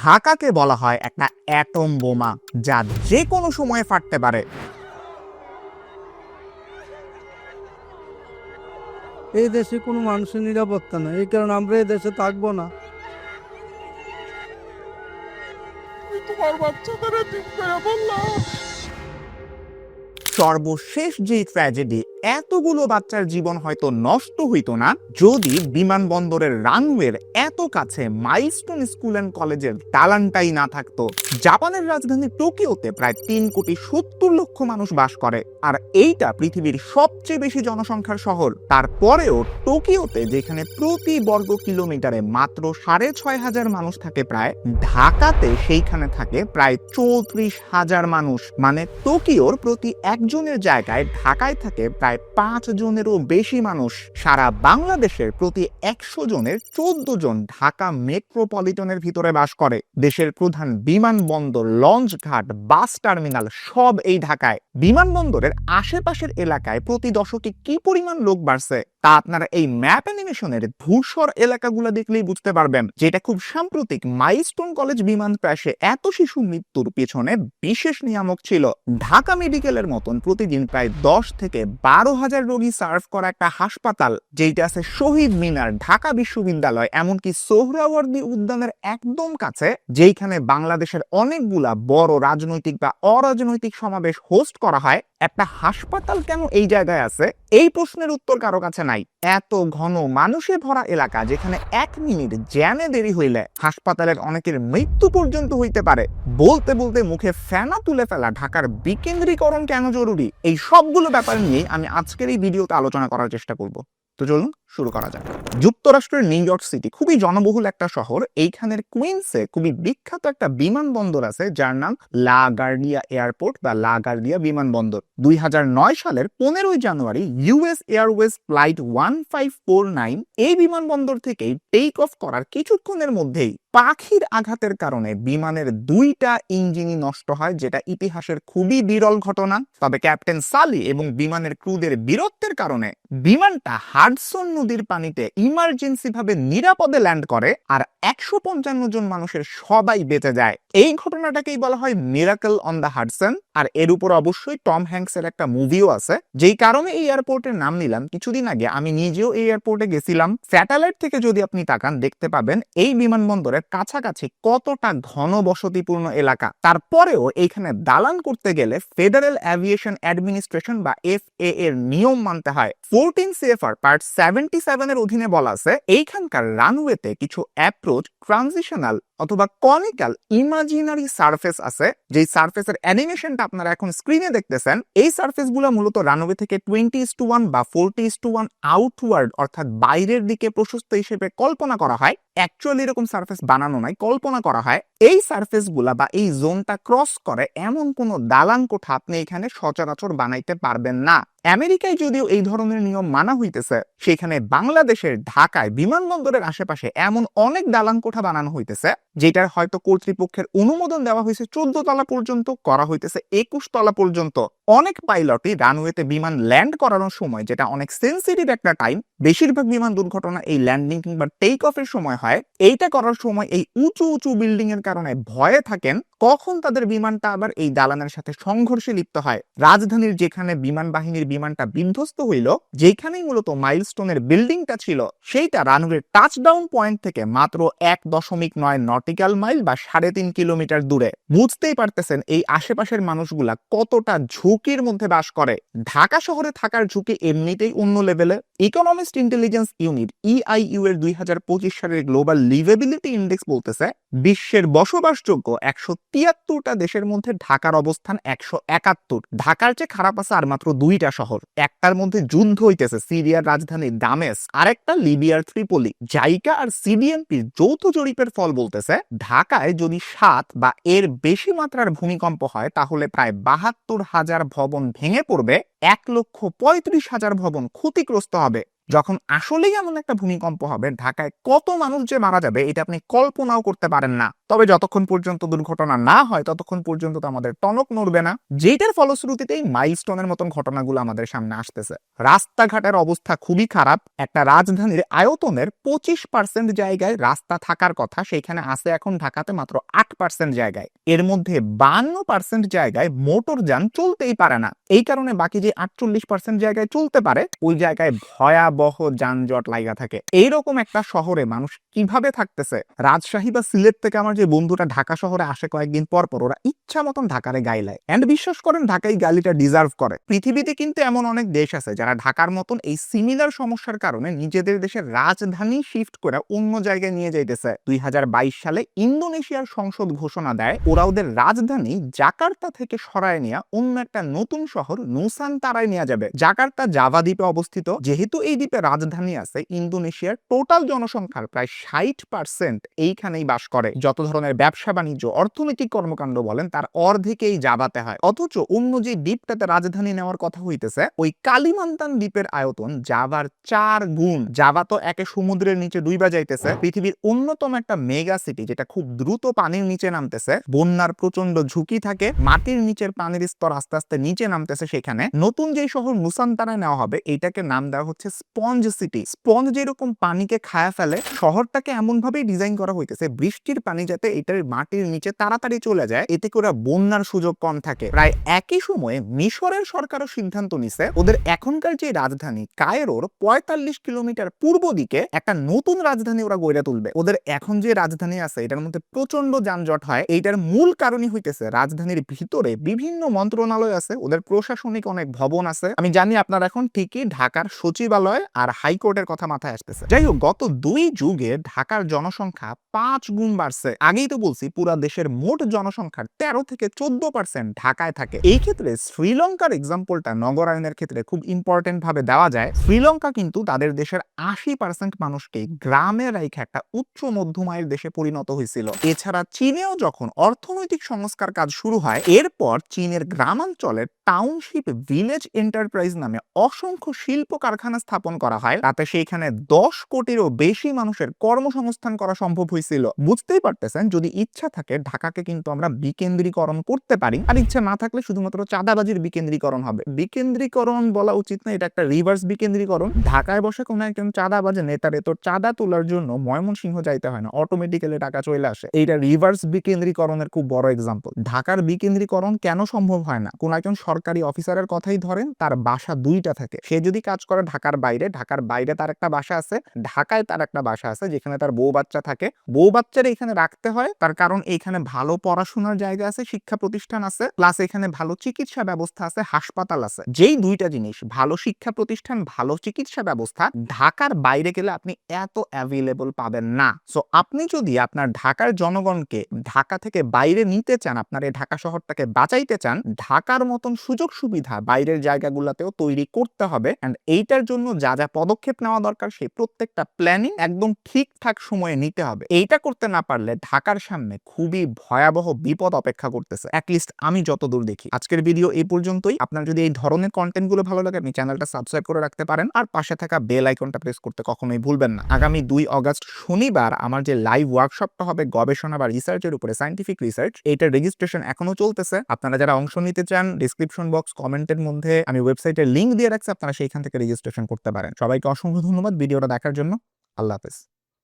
ঢাকাকে বলা হয় একটা অ্যাটম বোমা, যা যে কোনো সময়ে ফাটতে পারে। এই দেশে কোনো মানুষের নিরাপত্তা নাই, এই কারণে আমরা এই দেশে থাকবো না। তোমার বাচ্চাদের ঠিক করে বললাম। সর্বশেষ যে ট্র্যাজেডি, এতগুলো বাচ্চার জীবন হয়তো নষ্ট হইতো না যদি বিমানবন্দরের রানওয়ের এত কাছে মাইলস্টোন স্কুল অ্যান্ড কলেজের দালানটাই না থাকতো। জাপানের রাজধানী টোকিওতে প্রায় 3,70,00,000 মানুষ বাস করে, আর এইটা পৃথিবীর সবচেয়ে বেশি জনসংখ্যার শহর। তারপরেও টোকিওতে, যেখানে প্রতি বর্গ কিলোমিটারে মাত্র 6,500 মানুষ থাকে, প্রায় ঢাকাতে সেইখানে থাকে প্রায় 34,000 মানুষ। মানে টোকিওর প্রতি একজনের জায়গায় ঢাকায় থাকে প্রায় 5 জনেরও বেশি মানুষ। সারা বাংলাদেশের প্রতি 100 জনের 14 জন ঢাকা মেট্রোপলিটনের ভিতরে বাস করে। দেশের প্রধান বিমানবন্দর, লঞ্চ ঘাট, বাস টার্মিনাল সব এই ঢাকায়। বিমানবন্দরের আশেপাশের এলাকায় প্রতি দশকে কি পরিমাণ লোক বাড়ছে তা আপনারা এই ম্যাপ অ্যানিমেশনের ধূসর এলাকাগুলো দেখলেই বুঝতে পারবেন। যেটা খুব সাম্প্রতিক মাইলস্টোন কলেজ বিমান ক্র্যাশে এত শিশু মৃত্যুর পেছনে বিশেষ নিয়ামক ছিল। ঢাকা মেডিকেলের মতন প্রতিদিন প্রায় 10 থেকে 12,000 রোগী সার্ভ করা একটা হাসপাতাল, যেটা আছে শহীদ মিনার, ঢাকা বিশ্ববিদ্যালয়, এমনকি সোহরাওয়ার্দী উদ্যানের একদম কাছে, যেখানে বাংলাদেশের অনেকগুলা বড় রাজনৈতিক বা অরাজনৈতিক সমাবেশ হোস্ট করা হয়। একটা হাসপাতাল কেন এই জায়গায় আছে, এই প্রশ্নের উত্তর কারো কাছে নাই। এত ঘন মানুষে ভরা এলাকা, যেখানে 1 মিনিট জ্যামে দেরি হইলে হাসপাতালের অনেকের মৃত্যু পর্যন্ত হইতে পারে। বলতে বলতে মুখে ফেনা তুলে ফেলা ঢাকার বিকেন্দ্রীকরণ কেন জরুরি, এই সবগুলো ব্যাপার নিয়ে আমি আজকের এই ভিডিওতে আলোচনা করার চেষ্টা করব। তো চলুন শুরু করা যাক। যুক্তরাষ্ট্রের নিউ ইয়র্ক সিটি খুবই জনবহুল একটা শহর। এইখানের কুইন্সে খুবই বিখ্যাত একটা বিমানবন্দর আছে, যার নাম লা গার্ডিয়া এয়ারপোর্ট বা লা গার্ডিয়া বিমানবন্দর। 2009 সালের 15 জানুয়ারি ইউএস এয়ারওয়েজ ফ্লাইট 1549 এই বিমানবন্দর থেকেই টেক অফ করার কিছুক্ষণের মধ্যেই পাখির আঘাতের কারণে বিমানের 2টা ইঞ্জিনই নষ্ট হয়, যেটা ইতিহাসের খুবই বিরল ঘটনা। তবে ক্যাপ্টেন সালি এবং বিমানের ক্রুদের বীরত্বের কারণে বিমানটা হাডসন নদীর পানিতে ইমার্জেন্সি ভাবে নিরাপদে ল্যান্ড করে, আর 155 জন মানুষের সবাই বেঁচে যায়। এই ঘটনাটাকেই বলা হয় মিরাকল অন দ্য হাডসন। আর এর উপর অবশ্যই টম হ্যাঙ্কসের একটা মুভিও আছে। যেই কারণে এই এয়ারপোর্টের নাম নিলাম, কিছুদিন আগে আমি নিজেও এই এয়ারপোর্টে গেছিলাম। স্যাটেলাইট থেকে যদি আপনি তাকান, দেখতে পাবেন এই বিমানবন্দরের কাছাকাছি কতটা ঘন বসতিপূর্ণ এলাকা। তারপরেও এইখানে দালান করতে গেলে ফেডারেল অ্যাভিয়েশন অ্যাডমিনিস্ট্রেশন বা FAA এর নিয়ম মানতে হয়। 14 CFR পার্ট 77 এর অধীনে বলা আছে, এইখানকার রানওয়েতে কিছু অ্যাপ্রোচ, ট্রানজিশনাল অথবা কনিক্যাল ইমাজিনারি সারফেস আছে। যেই সারফেসের অ্যানিমেশনটা আপনারা এখন স্ক্রিনে দেখতেছেন, এই সারফেসগুলো মূলত রানওয়ে থেকে 20:1 বা 40:1 আউটওয়ার্ড, অর্থাৎ বাইরের দিকে প্রশস্ত হিসেবে কল্পনা করা হয়। অ্যাকচুয়ালি এরকম সারফেস বানানো নাই, কল্পনা করা হয়। এই সারফেসগুলা বা এই জোনটা ক্রস করে এমন কোনো দালান কোঠা আপনি এখানে সচরাচর বানাইতে পারবেন না। আমেরিকায় যদিও এই ধরনের নিয়ম মানা হইতেছে, সেখানে বাংলাদেশের ঢাকায় বিমানবন্দরের আশেপাশে এমন অনেক দালান কোঠা বানানো হইতেছে, যেটার হয়তো কর্তৃপক্ষের অনুমোদন দেওয়া হয়েছে 14 তলা পর্যন্ত, করা হইতেছে 21 তলা পর্যন্ত। অনেক পাইলটই রানওয়েতে বিমান ল্যান্ড করানোর সময়, যেটা অনেক সেন্সিটিভ একটা টাইম, বেশিরভাগ বিমান দুর্ঘটনা এই ল্যান্ডিং কিংবা টেক অফের সময় হয়। এইটা করার সময় এই উঁচু উঁচু বিল্ডিং এর কারণে ভয়ে থাকেন কখন তাদের বিমানটা আবার এই দালানের সাথে সংঘর্ষে লিপ্ত হয়। রাজধানীর যেখানে বিমান বাহিনীর বিমানটা বিধ্বস্ত হইল, যেখানেই মূলত মাইলস্টোনের বিল্ডিংটা ছিল, সেইটা রানওয়ের টাচডাউন পয়েন্ট থেকে মাত্র 1.9 নটিক্যাল মাইল বা 3.5 কিলোমিটার দূরে। বুঝতেই পারতেছেন এই আশেপাশের মানুষগুলা কতটা ঝুঁকির মধ্যে বাস করে। ঢাকা শহরে থাকার ঝুঁকি এমনিতেই অন্য লেভেলে। ইকোনমিস্ট ইন্টেলিজেন্স ইউনিট EIU এর 2025 সালের গ্লোবাল লিভেবিলিটি ইন্ডেক্স বলতেছে, বিশ্বের বসবাসযোগ্য 173টা দেশের মধ্যে ঢাকার অবস্থান 171। ঢাকার চেয়ে খারাপ আছে আর মাত্র 2টা শহর। একটার মধ্যে যুদ্ধ হইতেছে সিরিয়ার রাজধানী দামেস্ক, আরেকটা লিবিয়ার ত্রিপলি। জাইকা আর CDMPর যৌথ জরিপের ফল বলতেছে, ঢাকায় যদি 7 বা এর বেশি মাত্রার ভূমিকম্প হয়, তাহলে প্রায় 72,000 ভবন ভেঙে পড়বে, 1,35,000 ভবন ক্ষতিগ্রস্ত হবে। যখন আসলেই এমন একটা ভূমিকম্প হবে, ঢাকায় কত মানুষ যে মারা যাবে, এটা আপনি কল্পনাও করতে পারেন না। তবে যতক্ষণ পর্যন্ত দুর্ঘটনা না হয় ততক্ষণ পর্যন্ত তো আমাদের টনক নড়বে না, যেটার ফলশ্রুতিতেই মাইলস্টোনের মতন ঘটনাগুলো আমাদের সামনে আসতেছে। রাস্তাঘাটের অবস্থা খুবই খারাপ। একটা রাজধানীর আয়তনের 25% জায়গায় রাস্তা থাকার কথা, সেখানে আছে এখন ঢাকাতে মাত্র 8% জায়গায়। এর মধ্যে 52% জায়গায় মোটর যান চলতেই পারে না। এই কারণে বাকি যে 48% জায়গায় চলতে পারে ওই জায়গায় ভয়াবহ যানজট লাগা থাকে। এইরকম একটা শহরে মানুষ কিভাবে থাকতেছে? রাজশাহী বা সিলেট থেকে আমার যে বন্ধুটা ঢাকা শহরে আসে কয়েকদিন পর পর, ওরা ইচ্ছা মতন ঢাকারে গাইলায়। এন্ড বিশ্বাস করেন ঢাকাই গালিটা ডিজার্ভ করে। পৃথিবীতে কিন্তু এমন অনেক দেশ আছে যারা ঢাকার মতন এই সিমিলার সমস্যার কারণে নিজেদের দেশের রাজধানী শিফট করে অন্য জায়গায় নিয়ে যাইতেছে। 2022 সালে ইন্দোনেশিয়ার সংসদ ঘোষণা দেয় ওরা ওদের রাজধানী জাকার্তা থেকে সরায় নিয়ে অন্য একটা নতুন শহর নুসান্তারায় নিয়ে যাবে। জাকার্তা জাভা দ্বীপে অবস্থিত। যেহেতু এই দ্বীপে রাজধানী আছে, ইন্দোনেশিয়ার টোটাল জনসংখ্যার প্রায় 60% এইখানেই বাস করে। যত ধরনের ব্যবসা বাণিজ্য অর্থনৈতিক কর্মকাণ্ড বলেন তার অর্ধেকেই জাভাতে হয়। অথচ অন্য যে দ্বীপটাতে রাজধানী নেওয়ার কথা হইতেছে ওই কালিমান্তান দ্বীপের আয়তন জাভার 4 গুণ। জাভা তো একে সমুদ্রের নিচে ডুইবা যাইতেছে। পৃথিবীর অন্যতম একটা মেগা সিটি যেটা খুব দ্রুত পানির নিচে নামতেছে, বন্যার প্রচন্ড ঝুঁকি থাকে, মাটির নিচের পানির স্তর আস্তে আস্তে নিচে নামতেছে। সেখানে নতুন যে শহর নুসান্তারায় নেওয়া হবে এইটাকে নাম দেওয়া হচ্ছে স্পঞ্জ সিটি। স্পঞ্জ যেরকম পানিকে খায়া ফেলে, শহরটাকে এমন ভাবেই ডিজাইন করা হইতেছে বৃষ্টির পানি যাতে এটার মাটির নিচে তাড়াতাড়ি চলে যায়, এতে করে বন্যার সুযোগ কম থাকে। প্রায় একই সময়ে মিশরের সরকারও সিদ্ধান্ত নিছে ওদের এখনকার যে রাজধানী কায়রোর 45 কিলোমিটার পূর্ব দিকে একটা নতুন রাজধানী ওরা গড়ে তুলবে। ওদের এখন যে রাজধানী আছে এটার মধ্যে প্রচন্ড যানজট হয়। এইটার মূল কারণই হইতেছে রাজধানীর ভিতরে বিভিন্ন মন্ত্রণালয় আছে, ওদের প্রশাসনিক অনেক ভবন আছে। আমি জানি আপনার এখন ঠিকই ঢাকার সচিবালয় আর হাইকোর্টের কথা মাথায় আসতেছে। যাই হোক, গত 2 যুগে ঢাকার জনসংখ্যা 5 গুণ বাড়ছে। আগেই তো বলছি পুরা দেশের মোট জনসংখ্যার 13 থেকে 14% ঢাকায় থাকে। এই ক্ষেত্রে শ্রীলঙ্কার এক্সাম্পলটা নগরায়নের ক্ষেত্রে খুব ইম্পর্টেন্ট ভাবে দেওয়া যায়। শ্রীলঙ্কা কিন্তু তাদের দেশের 80% মানুষকে গ্রামে রাইখা একটা উচ্চ মধ্যম আয়ের দেশে পরিণত হয়েছিল। এছাড়া চীনেও যখন অর্থনৈতিক সংস্কার কাজ শুরু হয়, এরপর চীনের গ্রামাঞ্চলের টাউনশিপ ভিলেজ এন্টারপ্রাইজ নামে অসংখ্য শিল্প কারখানা স্থাপন করা হয়। তাতে সেইখানে 10 কোটিরও বেশি মানুষের কর্মসংস্থান করা সম্ভব হয়েছিল। বুঝতেই পারতেছেন, যদি ইচ্ছা থাকে ঢাকাকে কিন্তু আমরা বিকেন্দ্রীকরণ করতে পারি, আর ইচ্ছা না থাকলে শুধুমাত্র চাঁদাবাজির বিকেন্দ্রীকরণ হবে। বিকেন্দ্রীকরণ বলা উচিত না, এটা একটা রিভার্স বিকেন্দ্রীকরণ। ঢাকায় বসে কোনো একজন চাঁদাবাজ নেতারে তো চাঁদা তোলার জন্য ময়মনসিংহ যাইতে হয় না, অটোমেটিক্যালি টাকা চলে আসে। এইটা রিভার্স বিকেন্দ্রীকরণের খুব বড় এক্সাম্পল। ঢাকার বিকেন্দ্রীকরণ কেন সম্ভব হয় না? কোন একজন সরকারি অফিসারের কথাই ধরেন, তার বাসা 2টা থাকে। সে যদি কাজ করে ঢাকার বাইরে, ঢাকার বাইরে তার একটা বাসা আছে, ঢাকায় তার একটা বাসা আছে যেখানে তার বউ বাচ্চা থাকে। বউ বাচ্চারা এখানে রাখতে হয়, তার কারণ এইখানে ভালো পড়াশোনার জায়গা আছে, শিক্ষা প্রতিষ্ঠান আছে, প্লাস এখানে ভালো চিকিৎসা ব্যবস্থা আছে, হাসপাতাল আছে। যেই 2টা জিনিস, ভালো শিক্ষা প্রতিষ্ঠান, ভালো চিকিৎসা ব্যবস্থা, ঢাকার বাইরে গেলে আপনি এত অ্যাভেলেবল পাবেন না। সো আপনি যদি আপনার ঢাকার জনগণকে ঢাকা থেকে বাইরে নিতে চান, আপনার এই ঢাকা শহরটাকে বাঁচাইতে চান, ঢাকার মতন সুযোগ সুবিধা বাইরের জায়গাগুলোতেও তৈরি করতে হবে। এন্ড এইটার জন্য যা যা পদক্ষেপ নেওয়া দরকার সেই প্রত্যেকটা প্ল্যানিং একদম ঠিকঠাক সময়ে নিতে হবে। এইটা করতে না পারলে ঢাকার সামনে খুবই ভয়াবহ বিপদ অপেক্ষা করতেছে, অ্যাটলিস্ট আমি যতদূর দেখি। আজকের ভিডিও এই পর্যন্তই। আপনার যদি এই ধরনের কন্টেন্ট গুলো ভালো লাগে, আপনি চ্যানেলটা সাবস্ক্রাইব করে রাখতে পারেন, আর পাশে থাকা বেল আইকনটা প্রেস করতে কখনোই ভুলবেন না। আগামী 2 অগস্ট শনিবার আমার যে লাইভ ওয়ার্কশপটা হবে গবেষণা বা রিসার্চের উপরে, সায়েন্টিফিক রিসার্চ, এইটার রেজিস্ট্রেশন এখনো চলতেছে। আপনারা যারা অংশ নিতে চান, ডেসক্রিপশন বক্স কমেন্টের মধ্যে আমি ওয়েবসাইটের লিংক দিয়ে রাখছি, আপনারা সেইখান থেকে রেজিস্ট্রেশন করতে পারেন। সবাইকে অসংখ্য ধন্যবাদ ভিডিওটা দেখার জন্য। আল্লাহ হাফেজ।